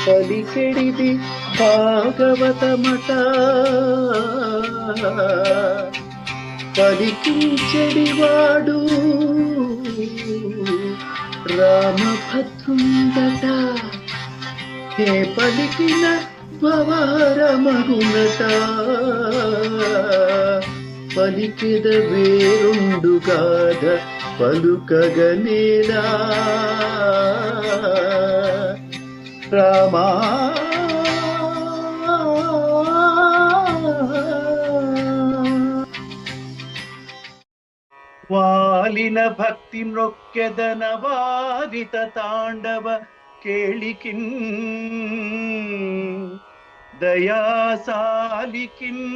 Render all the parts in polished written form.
పలికెడిది భాగవతమట, పలికించెడివాడు రామభద్రుండట, ఏ పలికిన భవహరమగునట, పలికెద వేరుండుగాద పలుకగనేలా రామా. వాలిన భక్తి మ్రొక్కెదన వారిత తాండవ కేళికిన్, దయాసాలికిన్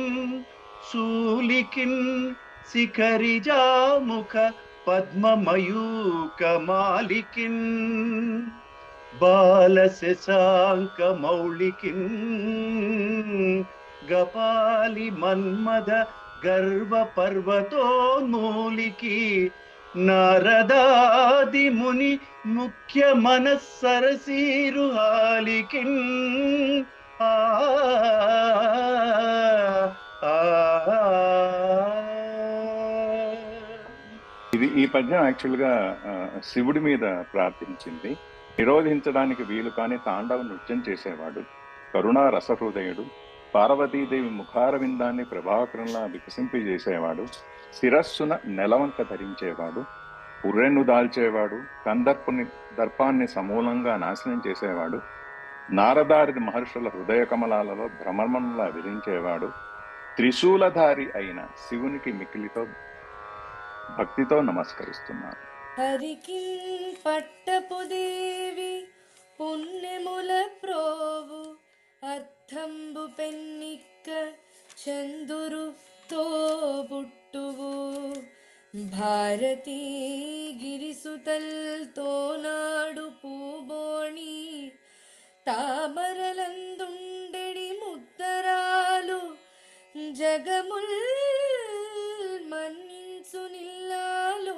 శూలికిన్ శిఖరిజాముఖ పద్మమయూక మాలికిన్, బాల శశాంక మౌళికిన్ గపాలి మన్మద గర్వ పర్వతోన్మూలికి, నారదాది ముని ముఖ్య మనస్సరసీరుహాలికిన్ ఈ పద్యం యాక్చువల్గా శివుడి మీద ప్రార్థించింది. నిరోధించడానికి వీలు కాని తాండవ నృత్యం చేసేవాడు, కరుణా రసహృదయుడు, పార్వతీదేవి ముఖారవిందాన్ని ప్రభాకరంలా వికసింపజేసేవాడు, శిరస్సున నెలవంక ధరించేవాడు, పుర్రెన్ను దాల్చేవాడు, దర్పాన్ని సమూలంగా నాశనం చేసేవాడు, నారదారి మహర్షుల హృదయ కమలాలలో భ్రమర్మలా విరించేవాడు, త్రిశూలధారి అయిన శివునికి మికిలితో భక్తితో నమస్కరిస్తున్నారు. హరికి పట్టపు దేవి పుణ్యముల ప్రోవు, అర్థంబు పెన్నిక్క చందురు తోబుట్టువు, భారతీ గిరిసుతల్తో నాడు పూబోణి, తామరలందుండెడి ముద్దరాలు జగముల్ మన్నించు నిల్లాలు,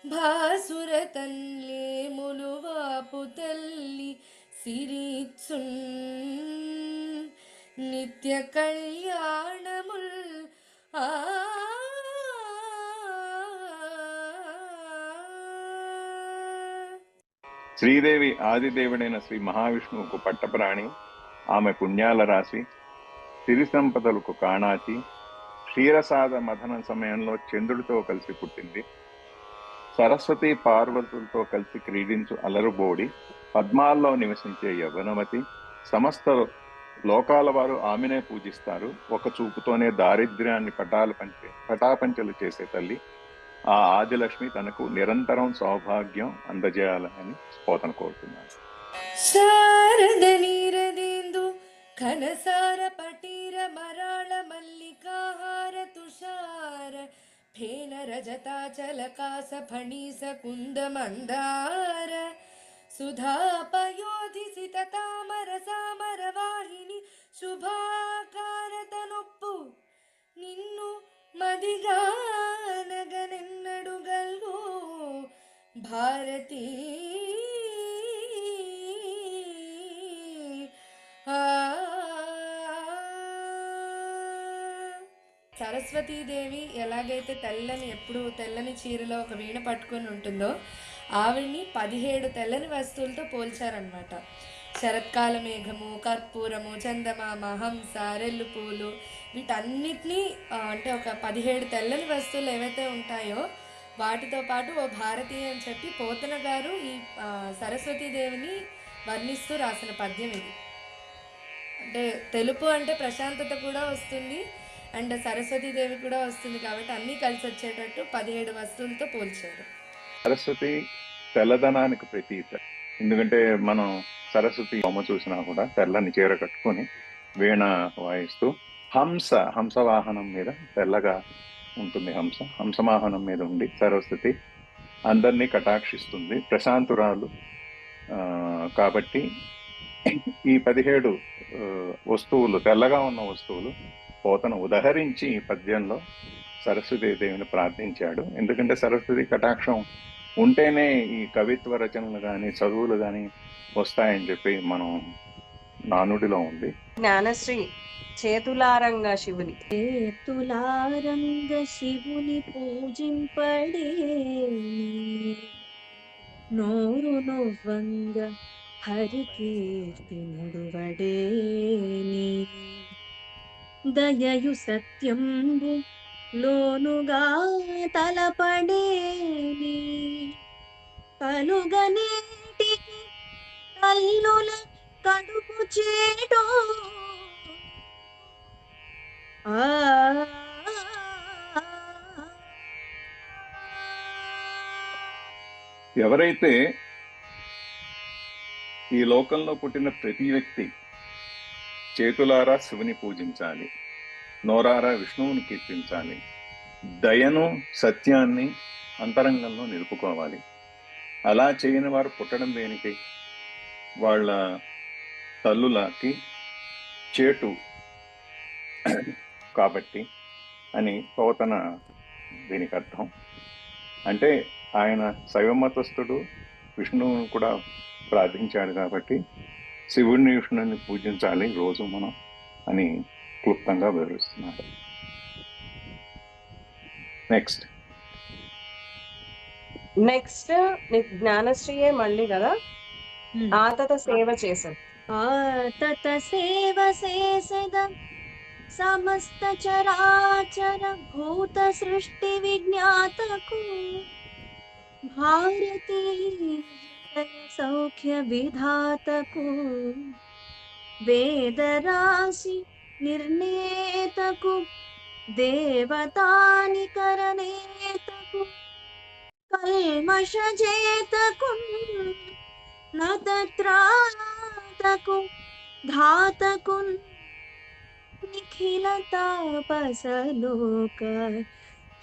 భాసుర తన్లేములు వాపు తల్లి సిరిచున్, నిత్య కళ్యాణముల్ ఆ. శ్రీదేవి ఆదిదేవుడైన శ్రీ మహావిష్ణువుకు పట్టప్రాణి, ఆమె పుణ్యాల రాశి, సిరి సంపదలకు కాణాచి, క్షీరసాద మథన సమయంలో చంద్రుడితో కలిసి పుట్టింది, సరస్వతి పార్వతులతో కలిసి క్రీడించు అలరుబోడి, పద్మాల్లో నివసించే యవ్వనవతి, సమస్త లోకాల వారు ఆమెనే పూజిస్తారు, ఒక చూపుతోనే దారిద్ర్యాన్ని పటాపంచలు చేసే తల్లి, ఆ ఆదిలక్ష్మి తనకు నిరంతరం సౌభాగ్యం అందజేయాలని స్పోతన కోరుతున్నారు. శారద నీరదేందు ఘనసార పటీర మరాళ మల్లికాహార తుషార ఫేన రజతాచలకాస ఫణీస కుంద మందార, సుధాపయోధి సిత తామర సామర వాహిని, శుభాకారత నొప్పు నిన్ను మదిగానగనెన్నడు గల్గు, భారతీ సరస్వతీదేవి ఎలాగైతే ఎప్పుడు తెల్లని చీరలో ఒక వీణ పట్టుకొని ఉంటుందో, ఆవిడ్ని 17 తెల్లని వస్తువులతో పోల్చారనమాట. శరత్కాల మేఘము, కర్పూరము, చందమామ, హంస, రెల్లు పూలు, వీటన్నిటినీ అంటే ఒక 17 తెల్లని వస్తువులు ఏవైతే ఉంటాయో వాటితో పాటు ఓ భారతీయ అని చెప్పి పోతన గారు ఈ సరస్వతీదేవిని వర్ణిస్తూ రాసిన పద్యం ఇది. అంటే తెలుపు అంటే ప్రశాంతత కూడా వస్తుంది, అండ్ సరస్వతీదేవి కూడా వస్తుంది, కాబట్టి అన్నీ కలిసి వచ్చేటట్టు 17 వస్తువులతో పోల్చారు. సరస్వతి తెల్లదనానికి ప్రతీక. ఎందుకంటే మనం సరస్వతి బొమ్మ చూసినా కూడా తెల్లని చీర కట్టుకొని వీణ వాయిస్తూ, హంసవాహనం మీద తెల్లగా ఉంటుంది, హంసవాహనం మీద ఉండి సరస్వతి అందరినీ కటాక్షిస్తుంది, ప్రశాంతురాలు. కాబట్టి ఈ 17 వస్తువులు, తెల్లగా ఉన్న వస్తువులు పోతను ఉదహరించి ఈ పద్యంలో సరస్వతీదేవిని ప్రార్థించాడు. ఎందుకంటే సరస్వతి కటాక్షం ఉంటేనే ఈ కవిత్వ రచనలు కానీ, చదువులు కానీ వస్తాయని చెప్పి మనం నానుడిలో ఉంది. జ్ఞానశ్రీ చేతులారంగా శివుని చేతులారంగ శివుని పూజింపడేని నోరు నొవ్వంగ హరికీర్తి ముడువడేని దయయు సత్యంబు లోనుగా తలపడేని కలుగనేటికి తల్లుల కడుపు చేటో ఎవరైతే ఈ లోకంలో పుట్టిన ప్రతి వ్యక్తి చేతులారా శివుని పూజించాలి, నోరారా విష్ణువుని కీర్తించాలి, దయను సత్యాన్ని అంతరంగంలో నిలుపుకోవాలి. అలా చేయని వారు పుట్టడం దేనికి? వాళ్ళ తల్లులకి చేటు కాబట్టి అని పోతన దీనికి అర్థం. అంటే ఆయన శైవమతస్థుడు, విష్ణువుని కూడా ప్రార్థించాడు కాబట్టి శివుడిని విష్ణువుని పూజించాలి రోజు మనం అని క్లుప్తంగా వివరిస్తున్నారు. నెక్స్ట్ జ్ఞానశ్రీయే మళ్ళీ కదా ఆతత సేవ చేశారు. ఆతత సేవ చేసెద సమస్త చరాచర భూత సృష్టి విజ్ఞాతకు భారతీ సౌఖ్య విధాతకు వేదరాశి నిర్ణేతకు దేవతాని కరణేతకు కల్మషజేతకు నతత్రాతకు ధాతకు నిఖిల తాపసలోక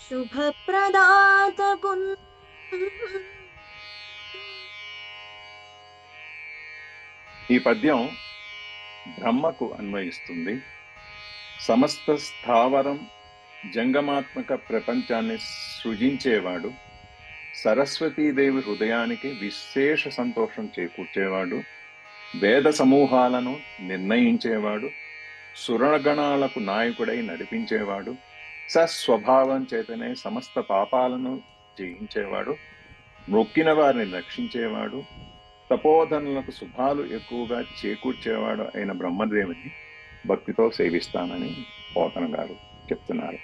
శుభప్రదాతకు ఈ పద్యం బ్రహ్మకు అన్వయిస్తుంది. సమస్త స్థావరం జంగమాత్మక ప్రపంచాన్ని సృజించేవాడు, సరస్వతీదేవి హృదయానికి విశేష సంతోషం చేకూర్చేవాడు, వేద సమూహాలను నిర్ణయించేవాడు, సురగణాలకు నాయకుడై నడిపించేవాడు, సస్వభావం చేతనే సమస్త పాపాలను జయించేవాడు, మొక్కిన వారిని రక్షించేవాడు, తపోధనులకు శుభాలు ఎక్కువగా చేకూర్చేవాడు అయిన బ్రహ్మదేవుని భక్తితో సేవిస్తానని పోతన గారు చెప్తున్నారు.